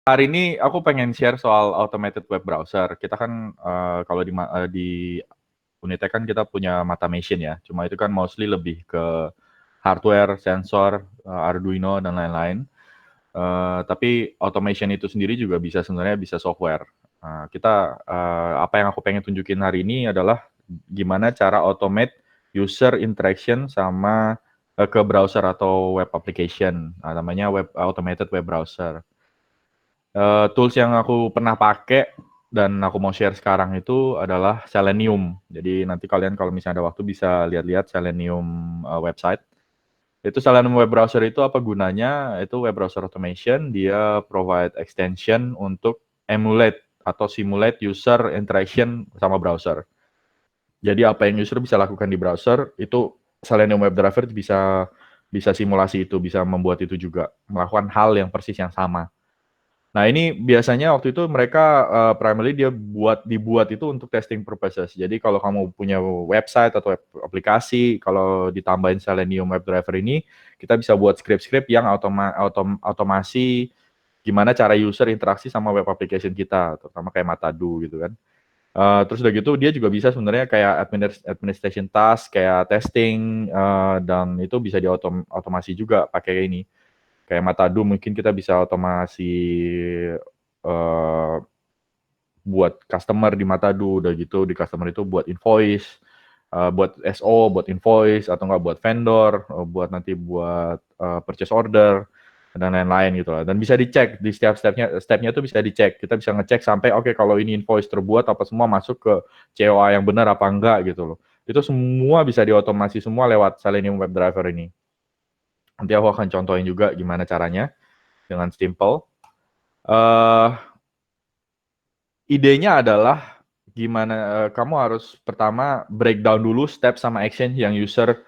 Hari ini aku pengen share soal automated web browser. Kita kan kalau di Unitec kan kita punya Matamation ya. Cuma itu kan mostly lebih ke hardware, sensor, Arduino dan lain-lain. Tapi automation itu sendiri juga bisa sebenarnya bisa software. Apa yang aku pengen tunjukin hari ini adalah gimana cara automate user interaction sama ke browser atau web application. Namanya automated web browser. Tools yang aku pernah pakai dan aku mau share sekarang itu adalah Selenium. Jadi nanti kalian kalau misalnya ada waktu bisa lihat-lihat Selenium website. Itu Selenium web browser itu apa gunanya? Itu web browser automation, dia provide extension untuk emulate atau simulate user interaction sama browser. Jadi apa yang user bisa lakukan di browser itu Selenium web driver bisa bisa simulasi itu, bisa membuat itu juga, melakukan hal yang persis yang sama. Nah, ini biasanya waktu itu mereka primarily dibuat itu untuk testing purposes. Jadi kalau kamu punya website atau aplikasi, kalau ditambahin Selenium WebDriver ini, kita bisa buat script-script yang otomasi gimana cara user interaksi sama web application kita, terutama kayak Matadu gitu kan. Terus udah gitu dia juga bisa sebenarnya kayak administration task, kayak testing, dan itu bisa diotomasi juga pakai ini. Kayak Matadu mungkin kita bisa otomasi uh, buat customer di Matadu, udah gitu di customer itu buat invoice, buat SO, buat invoice, atau enggak buat vendor, buat nanti buat purchase order, dan lain-lain gitu lah. Dan bisa dicek di setiap stepnya itu bisa dicek. Kita bisa ngecek sampai oke, kalau ini invoice terbuat apa semua masuk ke COA yang benar apa enggak gitu loh. Itu semua bisa diotomasi semua lewat Selenium WebDriver ini. Nanti aku akan contohin juga gimana caranya dengan simple. Idenya adalah gimana kamu harus pertama breakdown dulu step sama action yang user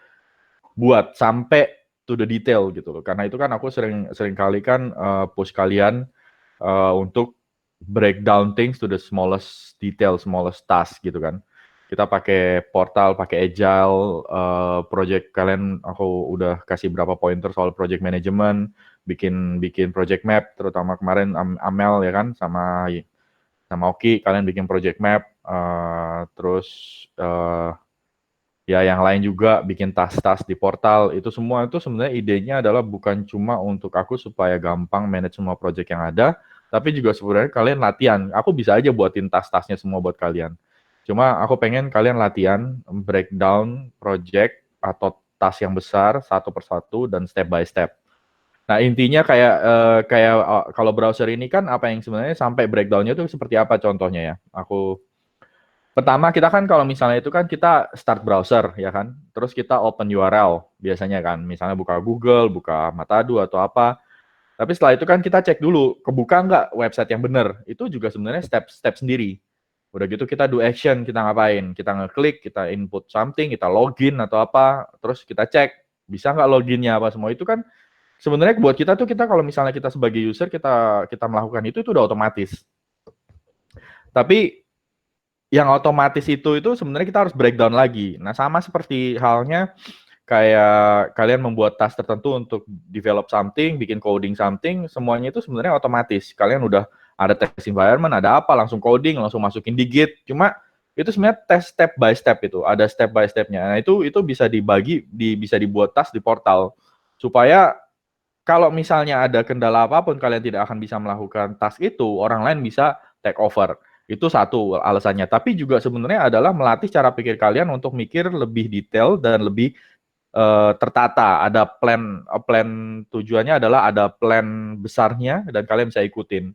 buat sampai to the detail gitu loh. Karena itu kan aku sering kali kan push kalian untuk breakdown things to the smallest detail, smallest task gitu kan. Kita pakai portal, pakai agile, project kalian aku udah kasih berapa pointer soal project management, bikin project map, terutama kemarin Amel ya kan sama Oki, kalian bikin project map, terus ya yang lain juga bikin tas-tas di portal. Itu semua itu sebenarnya idenya adalah bukan cuma untuk aku supaya gampang manage semua project yang ada, tapi juga sebenarnya kalian latihan. Aku bisa aja buatin tas-tasnya semua buat kalian. Cuma aku pengen kalian latihan breakdown project atau tas yang besar satu persatu dan step by step. Nah, intinya kayak kalau browser ini kan apa yang sebenarnya sampai breakdown-nya itu seperti apa contohnya ya. Pertama kita kan kalau misalnya itu kan kita start browser ya kan. Terus kita open URL biasanya kan. Misalnya buka Google, buka Matadu atau apa. Tapi setelah itu kan kita cek dulu kebuka nggak website yang benar. Itu juga sebenarnya step-step sendiri. Udah gitu kita do action, kita ngapain? Kita ngeklik, kita input something, kita login atau apa, terus kita cek bisa nggak loginnya apa semua itu kan sebenarnya buat kita tuh kita kalau misalnya kita sebagai user kita kita melakukan itu udah otomatis. Tapi yang otomatis itu sebenarnya kita harus breakdown lagi. Nah, sama seperti halnya kayak kalian membuat task tertentu untuk develop something, bikin coding something, semuanya itu sebenarnya otomatis. Kalian udah ada test environment, ada apa, langsung coding, langsung masukin di Git. Cuma itu sebenarnya tes step by step itu, ada step by stepnya. Nah, itu bisa dibagi, bisa dibuat task di portal supaya kalau misalnya ada kendala apapun kalian tidak akan bisa melakukan task itu, orang lain bisa take over. Itu satu alasannya. Tapi juga sebenarnya adalah melatih cara pikir kalian untuk mikir lebih detail dan lebih tertata. Ada plan tujuannya adalah ada plan besarnya dan kalian bisa ikutin.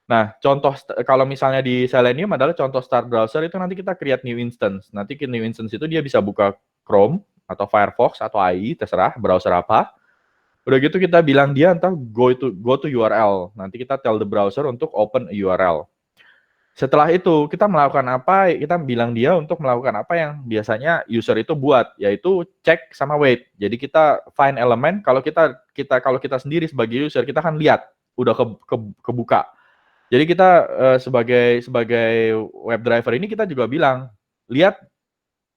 Nah, contoh kalau misalnya di Selenium adalah contoh start browser itu nanti kita create new instance. Nanti new instance itu dia bisa buka Chrome atau Firefox atau IE, terserah browser apa. Udah gitu kita bilang dia entah go to URL. Nanti kita tell the browser untuk open a URL. Setelah itu kita melakukan apa? Kita bilang dia untuk melakukan apa yang biasanya user itu buat, yaitu cek sama wait. Jadi kita find elemen kalau kita sendiri sebagai user kita kan lihat udah kebuka. Jadi kita sebagai web driver ini kita juga bilang lihat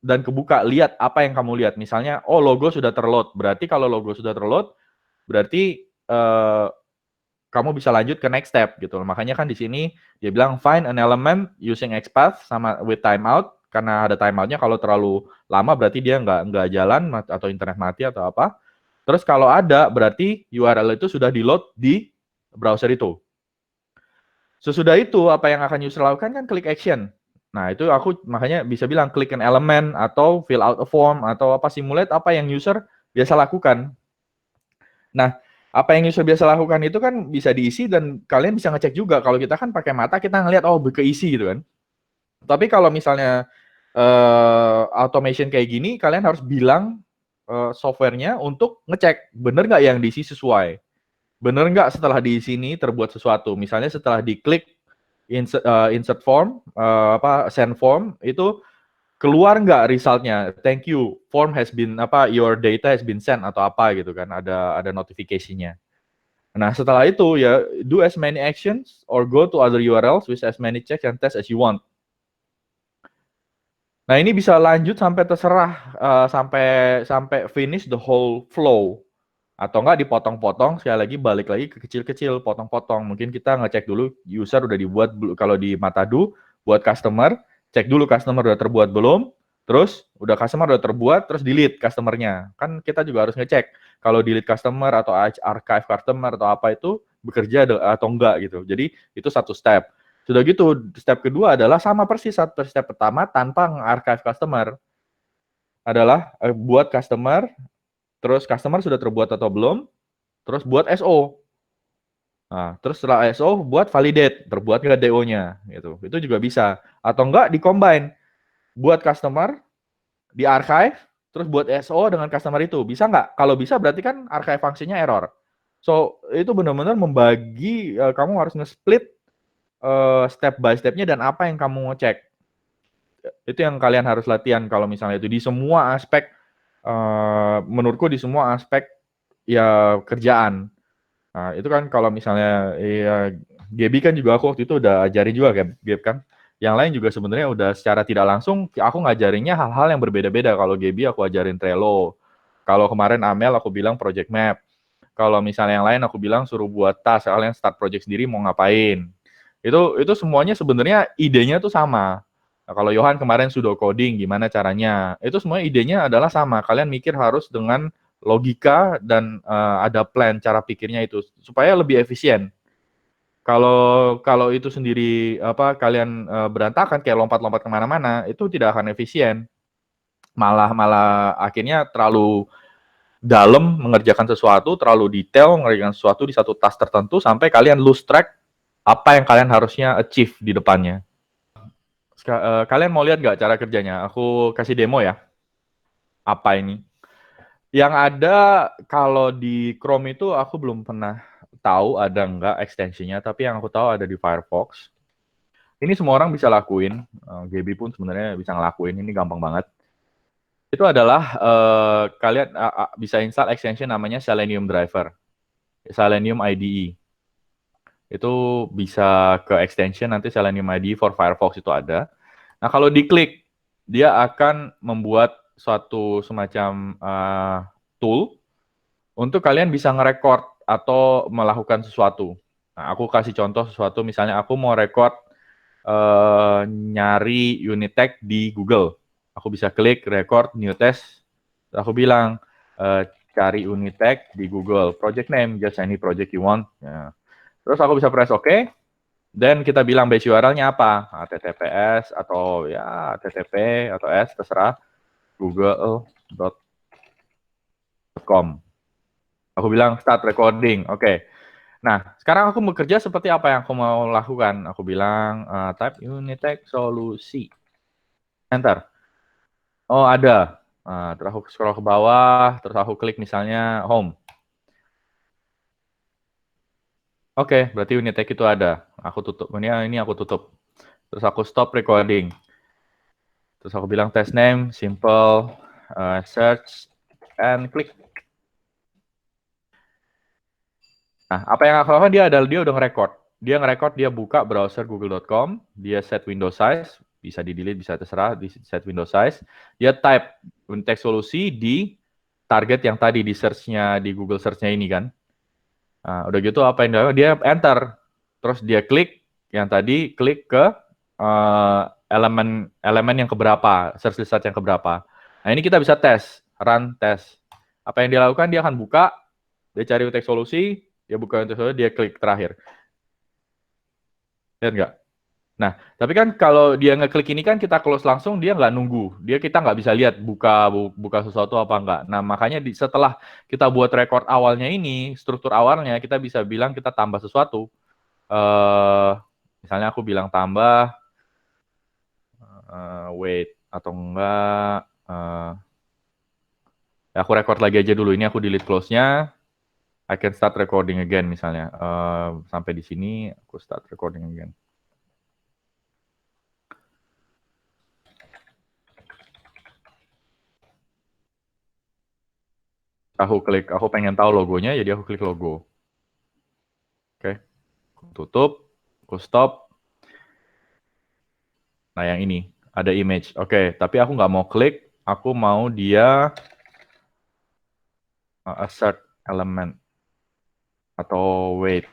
dan kebuka, lihat apa yang kamu lihat. Misalnya, oh logo sudah terload. Berarti kalau logo sudah terload, berarti kamu bisa lanjut ke next step gitu. Makanya kan di sini dia bilang find an element using XPath sama with timeout, karena ada timeoutnya kalau terlalu lama berarti dia nggak jalan atau internet mati atau apa. Terus kalau ada berarti URL itu sudah di load di browser itu. Sesudah itu apa yang akan user lakukan kan klik action. Nah itu aku makanya bisa bilang klik an element atau fill out a form atau apa simulate apa yang user biasa lakukan. Nah apa yang user biasa lakukan itu kan bisa diisi dan kalian bisa ngecek juga. Kalau kita kan pakai mata kita ngelihat oh keisi gitu kan. Tapi kalau misalnya automation kayak gini kalian harus bilang softwarenya untuk ngecek bener nggak yang diisi sesuai. Bener nggak setelah di sini terbuat sesuatu. Misalnya setelah diklik insert form, send form, itu keluar nggak resultnya? Thank you, form has been, your data has been sent atau apa gitu kan, ada notifikasinya. Nah setelah itu ya, do as many actions or go to other URLs with as many checks and tests as you want. Nah ini bisa lanjut sampai terserah, sampai finish the whole flow. Atau enggak dipotong-potong, sekali lagi balik lagi ke kecil-kecil, potong-potong. Mungkin kita ngecek dulu user udah dibuat, kalau di Matadu, buat customer, cek dulu customer udah terbuat belum, terus udah customer udah terbuat, terus delete customernya. Kan kita juga harus ngecek, kalau delete customer atau archive customer atau apa itu bekerja atau enggak gitu. Jadi itu satu step. Sudah gitu, step kedua adalah sama persis step pertama tanpa archive customer. Adalah buat customer, terus customer sudah terbuat atau belum, terus buat SO. Nah, terus setelah SO buat validate, terbuat nggak DO-nya gitu. Itu juga bisa. Atau enggak di-combine. Buat customer, di archive, terus buat SO dengan customer itu. Bisa nggak? Kalau bisa berarti kan archive fungsinya error. So, itu benar-benar membagi, kamu harus nge-split step by step-nya dan apa yang kamu mau cek. Itu yang kalian harus latihan kalau misalnya itu di semua aspek, menurutku di semua aspek ya kerjaan. Nah, itu kan kalau misalnya ya Gaby kan juga aku waktu itu udah ajarin juga Gab kan. Yang lain juga sebenarnya udah secara tidak langsung aku ngajarinnya hal-hal yang berbeda-beda. Kalau Gaby aku ajarin Trello. Kalau kemarin Amel aku bilang project map. Kalau misalnya yang lain aku bilang suruh buat task, kalian start project sendiri mau ngapain. Itu semuanya sebenarnya idenya tuh sama. Nah, kalau Johan kemarin sudah coding gimana caranya? Itu semuanya idenya adalah sama. Kalian mikir harus dengan logika dan ada plan cara pikirnya itu supaya lebih efisien. Kalau itu sendiri kalian berantakan kayak lompat-lompat kemana-mana itu tidak akan efisien. Malah akhirnya terlalu dalam mengerjakan sesuatu, terlalu detail mengerjakan sesuatu di satu task tertentu sampai kalian lose track apa yang kalian harusnya achieve di depannya. Kalian mau lihat nggak cara kerjanya? Aku kasih demo ya. Apa ini? Yang ada kalau di Chrome itu aku belum pernah tahu ada nggak extensionnya, tapi yang aku tahu ada di Firefox. Ini semua orang bisa lakuin, Gaby pun sebenarnya bisa ngelakuin, ini gampang banget. Itu adalah kalian bisa install extension namanya Selenium Driver, Selenium IDE. Itu bisa ke extension nanti Selenium IDE for Firefox itu ada. Nah kalau diklik, dia akan membuat suatu semacam tool untuk kalian bisa nge-record atau melakukan sesuatu. Nah, aku kasih contoh sesuatu, misalnya aku mau record nyari unit tag di Google. Aku bisa klik record new test. Aku bilang cari unit tag di Google. Project name, just any project you want. Ya. Terus aku bisa press OK. Dan kita bilang base URL-nya apa? HTTPS atau ya HTTP atau S, terserah. google.com. Aku bilang start recording. Oke. Nah, sekarang aku bekerja seperti apa yang aku mau lakukan. Aku bilang type unit tag solusi. Enter. Oh, ada. Terus aku scroll ke bawah, terus aku klik misalnya home. Oke, berarti unit tag itu ada. Aku tutup. Ini aku tutup. Terus aku stop recording. Terus aku bilang test name, simple, search, and click. Nah, apa yang aku lakukan dia udah nge-record. Dia nge-record, dia buka browser google.com, dia set window size, bisa di-delete, bisa terserah, di set window size. Dia type teks solusi di target yang tadi di search-nya, di Google search-nya ini kan. Nah, udah gitu apa yang dia enter, terus dia klik yang tadi, klik ke elemen yang keberapa, search result yang keberapa. Nah ini kita bisa tes, run tes. Apa yang dia lakukan, dia akan buka, dia cari teks solusi, dia buka teks solusi, dia klik terakhir. Lihat nggak? Nah, tapi kan kalau dia ngeklik ini kan kita close langsung, dia nggak nunggu. Kita nggak bisa lihat buka sesuatu apa nggak. Nah, makanya setelah kita buat record awalnya ini, struktur awalnya, kita bisa bilang kita tambah sesuatu. Misalnya aku bilang tambah wait atau enggak. Aku record lagi aja dulu. Ini aku delete close-nya. I can start recording again misalnya. Sampai di sini, aku start recording again. Aku pengen tahu logonya, jadi aku klik logo. Oke, tutup, aku stop. Nah yang ini, ada image. Oke, tapi aku nggak mau klik, aku mau dia assert element atau wait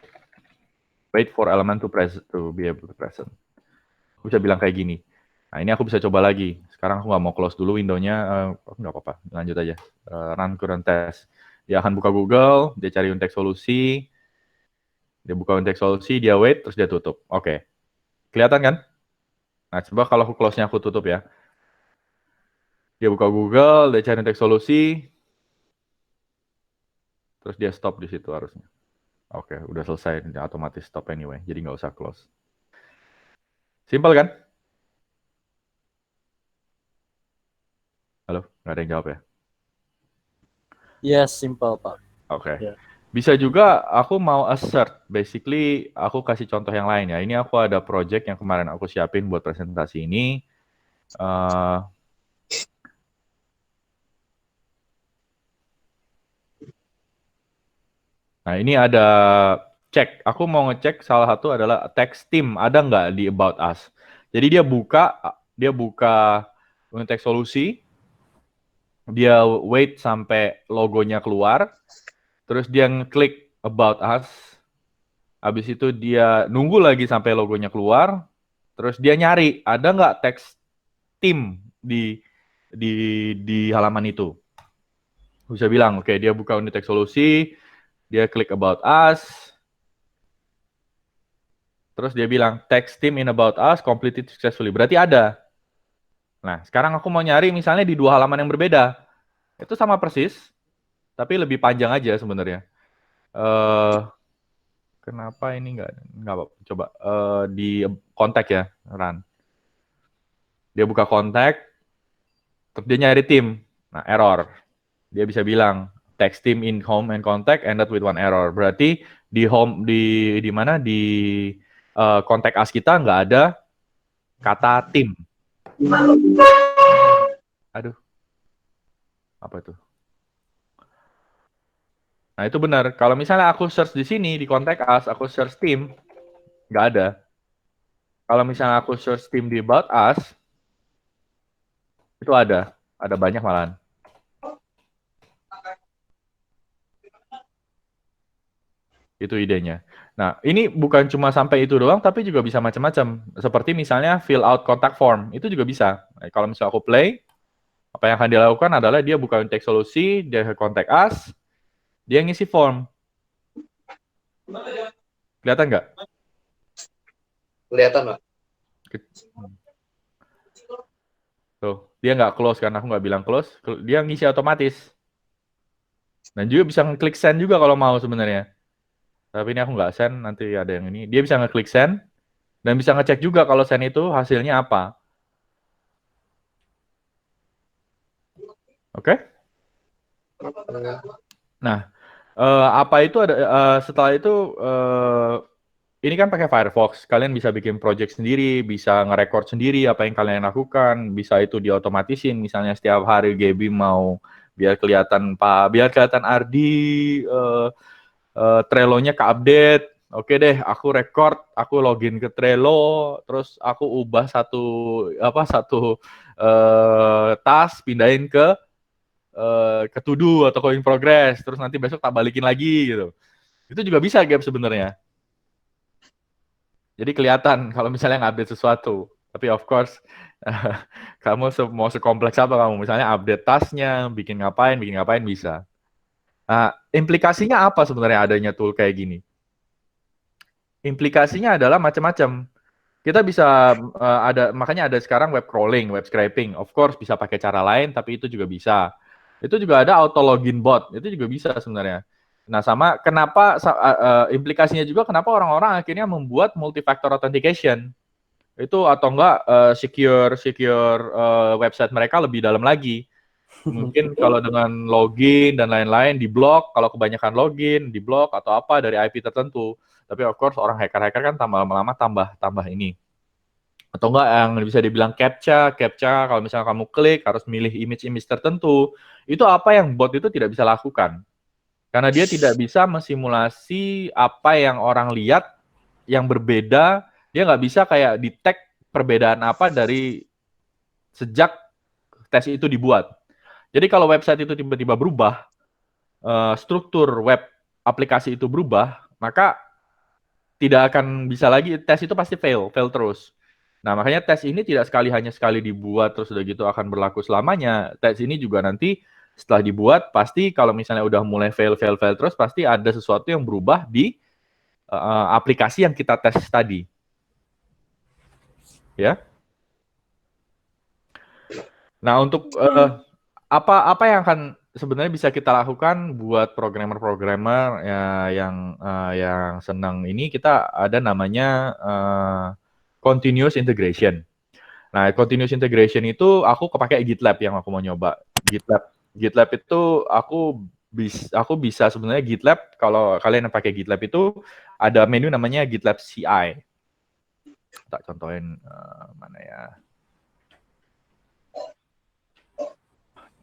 for element to be able to present. Aku bisa bilang kayak gini. Nah ini aku bisa coba lagi. Sekarang aku nggak mau close dulu window-nya, nggak apa-apa, lanjut aja. Run current test. Dia akan buka Google, dia cari untuk solusi, dia buka untuk solusi, dia wait, terus dia tutup. Oke, kelihatan kan? Nah coba kalau aku close-nya aku tutup ya. Dia buka Google, dia cari untuk solusi, terus dia stop di situ harusnya. Oke, udah selesai, otomatis stop anyway, jadi nggak usah close. Simpel kan? Halo, nggak ada yang jawab ya? Yes, simple Pak. Oke. Yeah. Bisa juga aku mau assert, basically aku kasih contoh yang lain ya. Ini aku ada project yang kemarin aku siapin buat presentasi ini. Nah ini ada cek, aku mau ngecek salah satu adalah text team, ada nggak di About Us. Jadi dia buka untuk teks solusi, dia wait sampai logonya keluar, terus dia ngeklik About Us, habis itu dia nunggu lagi sampai logonya keluar, terus dia nyari ada nggak teks tim di halaman itu. Bisa bilang, oke, dia buka unit teks solusi, dia klik About Us, terus dia bilang text team in About Us completed successfully. Berarti ada. Nah, sekarang aku mau nyari misalnya di 2 halaman yang berbeda. Itu sama persis, tapi lebih panjang aja sebenarnya. Kenapa ini nggak coba di kontak ya, run. Dia buka kontak, terus dia nyari tim. Nah, error. Dia bisa bilang text team in home and contact ended with one error. Berarti di home di mana di kontak us kita nggak ada kata tim. Aduh, apa itu? Nah itu benar. Kalau misalnya aku search di sini di kontak us, aku search tim, nggak ada. Kalau misalnya aku search tim di about us, itu ada banyak malahan. Itu idenya. Nah, ini bukan cuma sampai itu doang, tapi juga bisa macam-macam. Seperti misalnya fill out contact form, itu juga bisa. Nah, kalau misalnya aku play, apa yang akan dilakukan adalah dia buka teks solusi, dia ke contact us, dia ngisi form. Kelihatan nggak? Kelihatan, Pak. Tuh, dia nggak close karena aku nggak bilang close, dia ngisi otomatis. Dan juga bisa ngeklik send juga kalau mau sebenarnya. Tapi ini aku nggak send, nanti ada yang ini. Dia bisa ngeklik send, dan bisa ngecek juga kalau send itu hasilnya apa. Oke? Nah, apa itu ada setelah itu ini kan pakai Firefox. Kalian bisa bikin project sendiri, bisa nge-record sendiri apa yang kalian lakukan, bisa itu diotomatisin. Misalnya setiap hari Gaby mau biar kelihatan Ardi Trello-nya ke-update. Oke deh, aku record, aku login ke Trello, terus aku ubah satu task, pindahin ke to do atau in progress, terus nanti besok tak balikin lagi gitu. Itu juga bisa gap sebenarnya. Jadi kelihatan kalau misalnya nge-update sesuatu. Tapi of course, kamu mau sekompleks apa kamu. Misalnya update tasnya, bikin ngapain bisa. Nah, implikasinya apa sebenarnya adanya tool kayak gini? Implikasinya adalah macam-macam. Kita bisa makanya ada sekarang web crawling, web scraping. Of course bisa pakai cara lain, tapi itu juga bisa. Itu juga ada auto login bot, itu juga bisa sebenarnya. Nah, sama kenapa implikasinya juga kenapa orang-orang akhirnya membuat multi-factor authentication itu atau enggak secure website mereka lebih dalam lagi. Mungkin kalau dengan login dan lain-lain di blok, kalau kebanyakan login di blok atau apa dari IP tertentu. Tapi of course orang hacker-hacker kan lama-lama tambah ini. Atau enggak yang bisa dibilang captcha kalau misalnya kamu klik harus milih image-image tertentu. Itu apa yang bot itu tidak bisa lakukan. Karena dia tidak bisa mensimulasi apa yang orang lihat yang berbeda, dia nggak bisa kayak detect perbedaan apa dari sejak tes itu dibuat. Jadi kalau website itu tiba-tiba berubah, struktur web aplikasi itu berubah, maka tidak akan bisa lagi, tes itu pasti fail terus. Nah, makanya tes ini tidak hanya sekali dibuat terus udah gitu akan berlaku selamanya. Tes ini juga nanti setelah dibuat pasti kalau misalnya udah mulai fail terus pasti ada sesuatu yang berubah di aplikasi yang kita tes tadi. Ya. Nah, untuk apa yang akan sebenarnya bisa kita lakukan buat programmer-programmer ya, yang senang ini, kita ada namanya continuous integration. Nah, continuous integration itu aku kepake GitLab yang aku mau nyoba. GitLab itu aku bisa sebenarnya GitLab, kalau kalian yang pakai GitLab itu ada menu namanya GitLab CI. Tak contohin mana ya.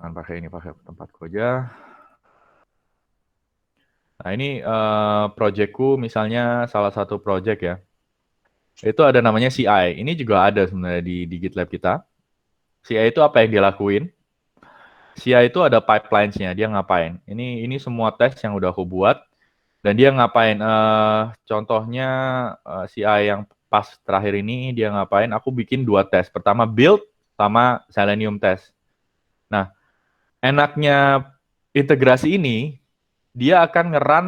Pakai tempatku aja. Nah, ini projectku misalnya salah satu project ya. Itu ada namanya CI. Ini juga ada sebenarnya di GitLab kita. CI itu apa yang dia lakuin? CI itu ada pipelines-nya, dia ngapain? Ini semua tes yang udah aku buat dan dia ngapain? Contohnya CI yang pas terakhir ini dia ngapain? Aku bikin 2 tes. Pertama build sama Selenium test. Nah, enaknya integrasi ini dia akan nge-run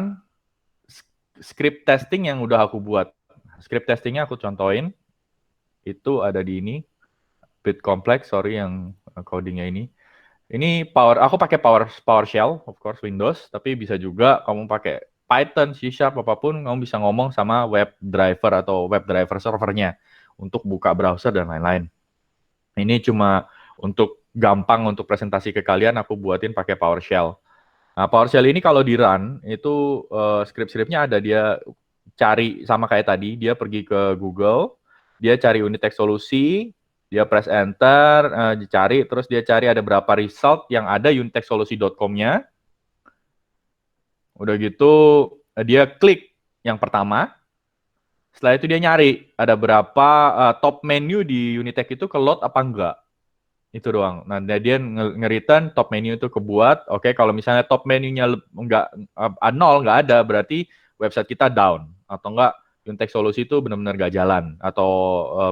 script testing yang udah aku buat. Script testingnya aku contohin. Itu ada di ini. Bit complex, sorry yang codingnya ini. Ini aku pakai PowerShell, of course Windows, tapi bisa juga kamu pakai Python, C# apapun, kamu bisa ngomong sama web driver atau web driver servernya untuk buka browser dan lain-lain. Ini cuma untuk gampang untuk presentasi ke kalian, aku buatin pakai PowerShell. Nah, PowerShell ini kalau di run, itu script-scriptnya ada, dia cari sama kayak tadi, dia pergi ke Google, dia cari Unitext solusi, dia press enter, dicari, terus dia cari ada berapa result yang ada unitextsolusi.com-nya. Udah gitu, dia klik yang pertama, setelah itu dia nyari ada berapa top menu di Unitext itu ke load apa enggak. Itu doang. Nah, dia nge-return top menu itu kebuat. Oke, kalau misalnya top menunya enggak nol, enggak ada, berarti website kita down. Atau enggak, Unitext solusi itu benar-benar enggak jalan. Atau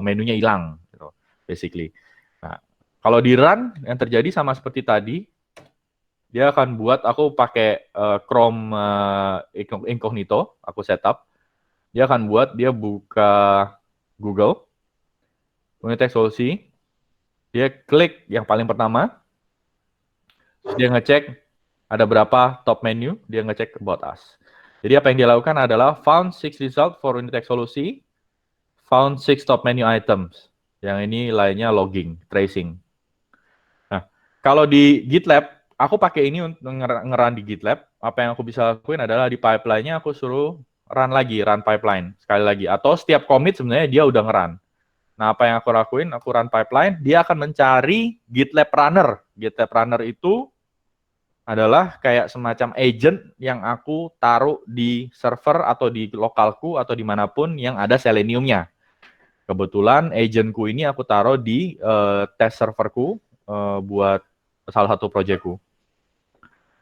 menunya hilang. Gitu, basically. Nah, kalau di run, yang terjadi sama seperti tadi, dia akan buat, aku pakai Chrome Incognito, aku setup. Dia akan buat, dia buka Google, Unitext solusi, dia klik yang paling pertama, terus dia ngecek ada berapa top menu, dia ngecek about us. Jadi apa yang dia lakukan adalah found 6 result for Unitext solusi, found 6 top menu items. Yang ini lainnya logging, tracing. Nah, kalau di GitLab, aku pakai ini untuk nge-run di GitLab. Apa yang aku bisa lakuin adalah di pipeline-nya aku suruh run pipeline sekali lagi. Atau setiap commit sebenarnya dia udah nge-run. Nah, apa yang aku lakuin? Aku run pipeline, dia akan mencari GitLab Runner. GitLab Runner itu adalah kayak semacam agent yang aku taruh di server atau di lokalku atau dimanapun yang ada Selenium-nya. Kebetulan agentku ini aku taruh di test serverku buat salah satu proyekku.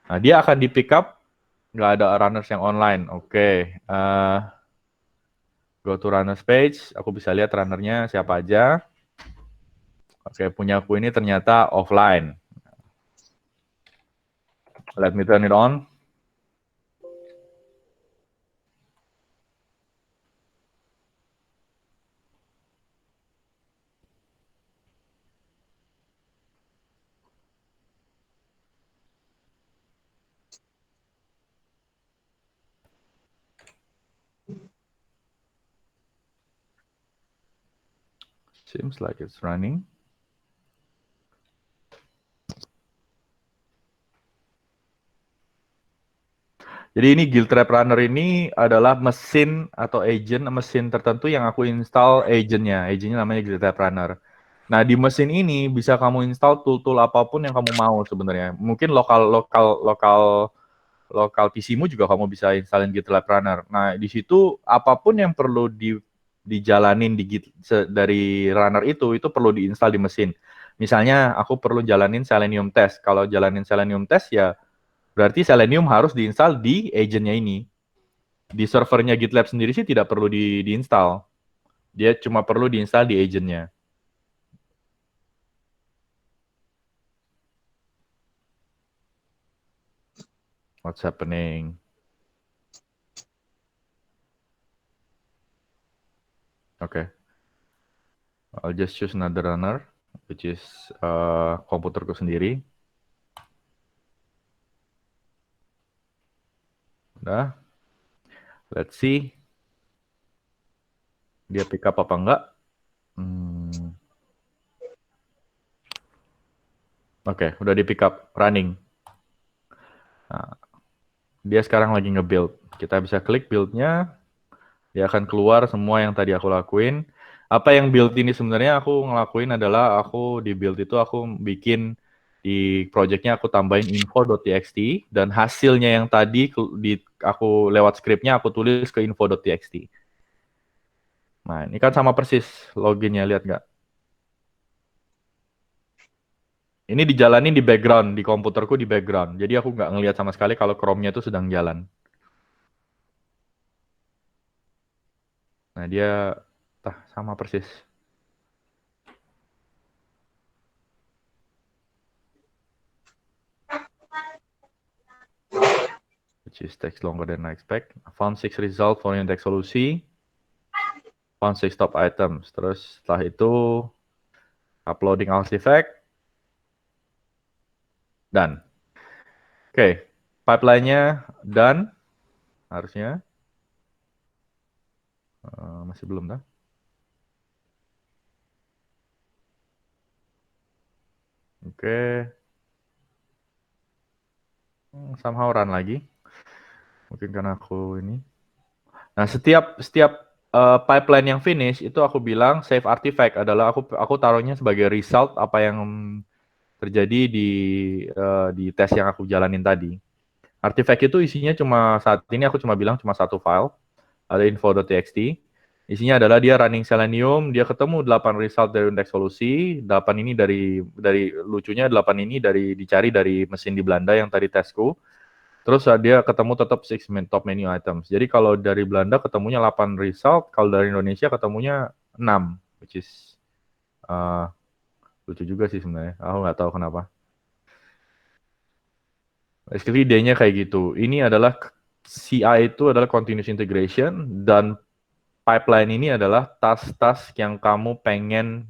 Nah, dia akan di pick up Nggak ada runners yang online. Oke. Go to runners page. Aku bisa lihat runnernya siapa aja. Oke, punya aku ini ternyata offline. Let me turn it on. Seems like it's running. Jadi ini Guild Trap Runner ini adalah mesin atau agent mesin tertentu yang aku install agentnya. Agentnya namanya Guild Trap Runner. Nah di mesin ini bisa kamu install tool-tool apapun yang kamu mau sebenarnya. Mungkin lokal PC-mu juga kamu bisa installin GitLab Runner. Nah di situ apapun yang perlu dijalanin dari runner itu perlu diinstal di mesin. Misalnya aku perlu jalanin Selenium test. Kalau jalanin Selenium test ya berarti Selenium harus diinstal di agentnya ini. Di servernya GitLab sendiri sih tidak perlu diinstal. Dia cuma perlu diinstal di agentnya. What's happening? Okay. I'll just choose another runner, which is komputerku sendiri. Udah. Let's see. Dia pick up apa enggak? Oke, udah di pick up, running. Nah, dia sekarang lagi nge-build. Kita bisa klik build-nya. Dia akan keluar semua yang tadi aku lakuin. Apa yang build ini sebenarnya aku ngelakuin adalah aku di build itu aku bikin di projectnya aku tambahin info.txt dan hasilnya yang tadi aku lewat scriptnya aku tulis ke info.txt. Nah ini kan sama persis loginnya, lihat nggak? Ini dijalanin di background, di komputerku di background. Jadi aku nggak ngelihat sama sekali kalau Chrome-nya itu sedang jalan. Nah dia sama persis. Which is takes longer than I expect. Found 6 result for index solusi. Found 6 top items. Terus setelah itu uploading artifact. Done. Oke, pipeline-nya done. Harusnya. Masih belum dah. Oke. Somehow run lagi. Mungkin karena aku ini. Nah, setiap pipeline yang finish itu aku bilang save artifact adalah aku taruhnya sebagai result apa yang terjadi di tes yang aku jalanin tadi. Artifact itu isinya saat ini aku cuma bilang cuma satu file, ada info.txt. Isinya adalah dia running Selenium, dia ketemu 8 result dari indeks solusi, 8 ini dari lucunya 8 ini dicari dari mesin di Belanda yang tadi tesku. Terus dia ketemu tetap 6 top menu items. Jadi kalau dari Belanda ketemunya 8 result, kalau dari Indonesia ketemunya 6, which is lucu juga sih sebenarnya. Aku nggak tahu kenapa. Basically idenya kayak gitu. Ini adalah CI itu adalah continuous integration dan pipeline ini adalah task-task yang kamu pengen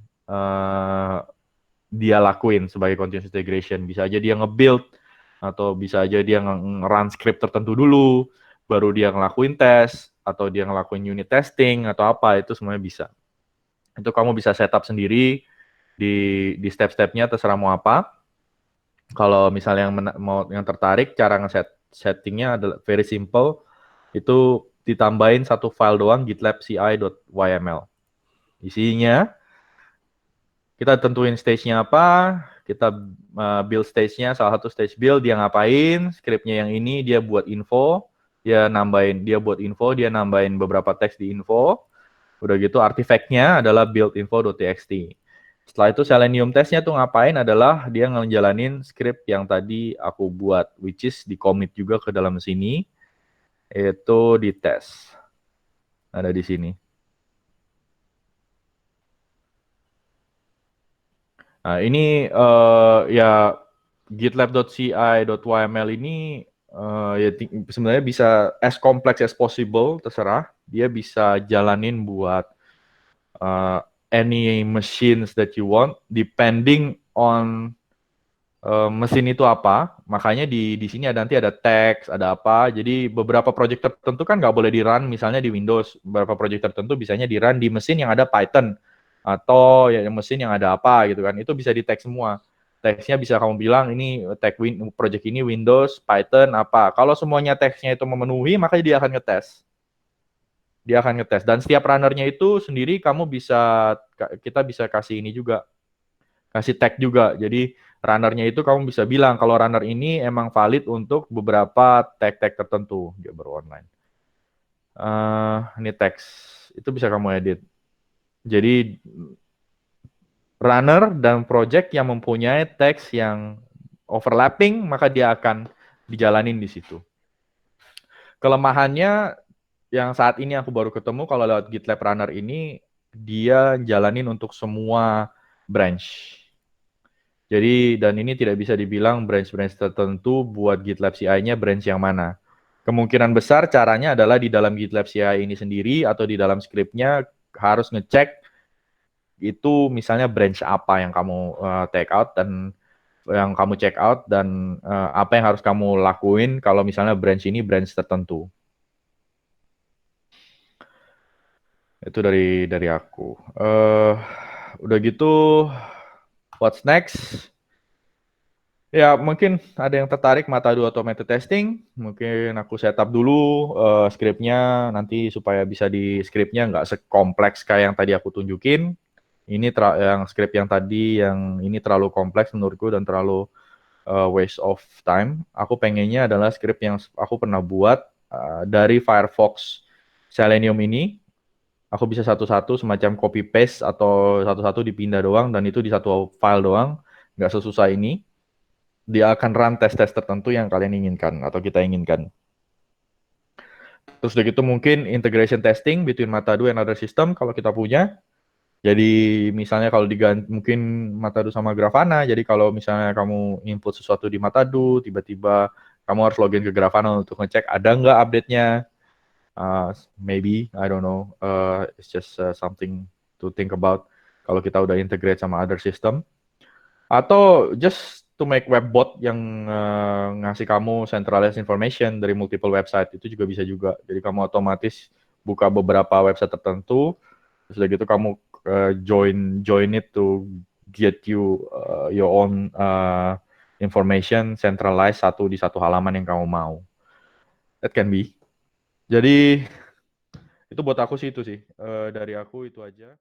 dia lakuin sebagai continuous integration. Bisa aja dia nge-build atau bisa aja dia nge-run script tertentu dulu, baru dia ngelakuin tes atau dia ngelakuin unit testing atau apa, itu semuanya bisa. Itu kamu bisa setup sendiri di step-stepnya terserah mau apa. Kalau misalnya yang tertarik, cara settingnya adalah very simple. Itu ditambahin satu file doang, gitlab ci.yml. Isinya, kita tentuin stage-nya apa, kita build stage-nya, salah satu stage build, dia ngapain, script-nya yang ini, dia buat info, dia nambahin beberapa teks di info. Udah gitu, artifact-nya adalah build info.txt. Setelah itu Selenium testnya tuh ngapain adalah dia ngejalanin script yang tadi aku buat, which is di commit juga ke dalam sini, itu di tes. Ada di sini. Nah, ini ya gitlab.ci.yml ini ya sebenarnya bisa as complex as possible, terserah. Dia bisa jalanin buat any machines that you want, depending on mesin itu apa. Makanya di sini nanti ada teks, ada apa. Jadi beberapa project tertentu kan nggak boleh di run misalnya di Windows. Beberapa project tertentu bisanya di run di mesin yang ada Python atau ya mesin yang ada apa gitu kan. Itu bisa di tag semua. Teksnya bisa kamu bilang ini tag project ini Windows, Python apa. Kalau semuanya teksnya itu memenuhi, maka dia akan ngetes. Dia akan ngetes. Dan setiap runnernya itu sendiri kita bisa kasih ini juga, kasih tag juga. Jadi runnernya itu kamu bisa bilang kalau runner ini emang valid untuk beberapa tag-tag tertentu. Dia baru online. Ini teks, itu bisa kamu edit. Jadi runner dan project yang mempunyai teks yang overlapping, maka dia akan dijalanin di situ. Kelemahannya yang saat ini aku baru ketemu kalau lewat GitLab Runner ini, dia jalanin untuk semua branch. Jadi, dan ini tidak bisa dibilang branch-branch tertentu buat GitLab CI-nya branch yang mana. Kemungkinan besar caranya adalah di dalam GitLab CI ini sendiri atau di dalam script-nya harus ngecek itu misalnya branch apa yang kamu take out dan yang kamu check out dan apa yang harus kamu lakuin kalau misalnya branch ini branch tertentu. Itu dari aku. Udah gitu, what's next? Ya, mungkin ada yang tertarik Mata2 automated testing. Mungkin aku setup dulu scriptnya nanti supaya bisa di scriptnya nggak sekompleks kayak yang tadi aku tunjukin. Ini yang script yang tadi yang ini terlalu kompleks menurutku dan terlalu waste of time. Aku pengennya adalah script yang aku pernah buat dari Firefox Selenium ini. Aku bisa satu-satu semacam copy paste atau satu-satu dipindah doang dan itu di satu file doang. Nggak sesusah ini. Dia akan run tes-tes tertentu yang kalian inginkan atau kita inginkan. Terus udah gitu mungkin integration testing between Mata2 and other system kalau kita punya. Jadi misalnya kalau diganti mungkin Mata2 sama Grafana, jadi kalau misalnya kamu input sesuatu di Mata2, tiba-tiba kamu harus login ke Grafana untuk ngecek ada nggak update-nya. Maybe, I don't know. It's just something to think about kalau kita udah integrate sama other system. Atau just to make webbot yang ngasih kamu centralized information dari multiple website, itu juga bisa juga. Jadi kamu otomatis buka beberapa website tertentu, terus udah gitu kamu join it to get you your own information centralized di satu halaman yang kamu mau. That can be. Jadi itu buat aku sih itu sih. Dari aku itu aja.